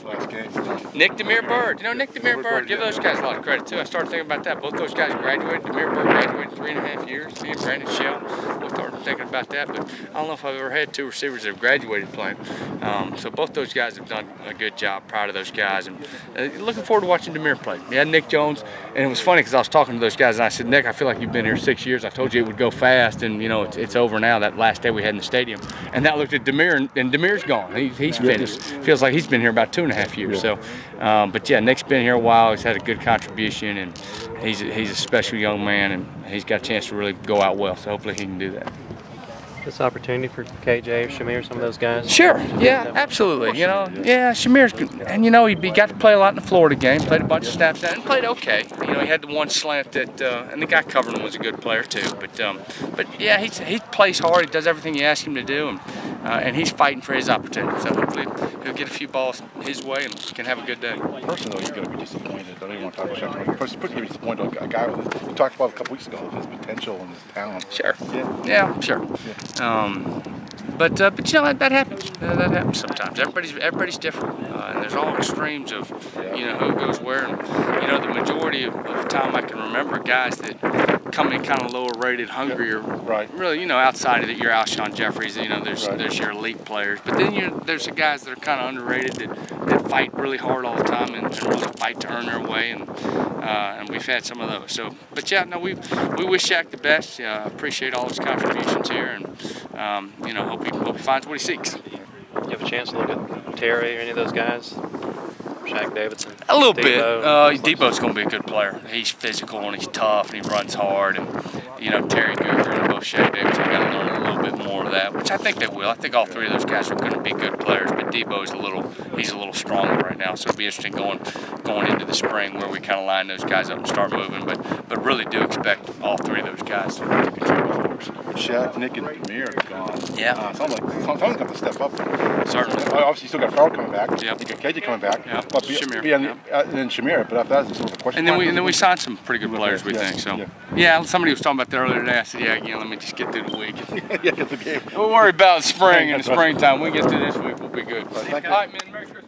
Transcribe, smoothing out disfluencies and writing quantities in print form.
last game. Nick Demir Bird. You know, Nick Demir Bird, give those guys a lot of credit, too. I started thinking about that. Both those guys graduated. Demir Bird graduated in 3.5 years. He and Brandon Shell. We started thinking about that, but I don't know if I've ever had two receivers that have graduated playing. So both those guys have done a good job. Proud of those guys. And looking forward to watching Demir play. We had Nick Jones, and it was funny because I was talking to those guys, and I said, Nick, I feel like you've been here 6 years. I told you it would go fast, and, you know, it's over now, that last day we had in the stadium. And I looked at Demir, and Demir's gone. He's finished. Feels like he's been here about 2.5 years. So, but yeah, Nick's been here a while. He's had a good contribution, and he's a special young man, and he's got a chance to really go out well. So hopefully he can do that. This opportunity for KJ or Shamir, some of those guys? Sure, yeah, absolutely. You know, yeah, Shamir's good. And you know, he got to play a lot in the Florida game, played a bunch of snaps and played okay. You know, he had the one slant that, and the guy covering him was a good player too. But yeah, he plays hard. He does everything you ask him to do, and he's fighting for his opportunity. So hopefully he'll get a few balls his way and can have a good day. Personally, he's going to be disappointed. I don't even want to talk about Shepard. He's pretty disappointed. A guy with we talked about a couple weeks ago, his potential and his talent. Sure. Yeah, sure. Yeah. But you know, that happens. That happens sometimes. Everybody's different, and there's all extremes of you know who goes where. And you know, the majority of the time I can remember guys that come in kind of lower rated, hungrier. Right. Really, you know, outside of it, your Alshon Jeffries. You know, there's your elite players. But then there's the guys that are kind of underrated that fight really hard all the time and really fight to earn their way. And we've had some of those. So, but yeah, no, we wish Shaq the best. Appreciate all his contributions here, and you know, hope he finds what he seeks. You have a chance to look at Terry or any of those guys? Shaq Davidson? A little bit. Debo's going to be a good player. He's physical and he's tough and he runs hard. And you know, Terry Googer and both Shaq Davidson got to learn a little bit more of that, which I think they will. I think all three of those guys are going to be good players. But Debo's he's a little stronger right now, so it'll be interesting going into the spring where we kind of line those guys up and start moving. But really do expect all three of those guys to contribute for us. Shaq, Nick, and Demir are gone. Yeah. Someone's got to step up. Certainly. Obviously, you still got Farrell coming back. Yep. You got KJ coming back. Yep. But Shamir. And then Shamir. But after that's sort of a question. And then we signed some pretty good players, we think. So yeah, somebody was talking about that earlier today. I said, yeah, again, let me just get through the week. Yeah, get the game. We'll worry about spring and the springtime. We get through this week, we'll be good. All right, man. Merry Christmas.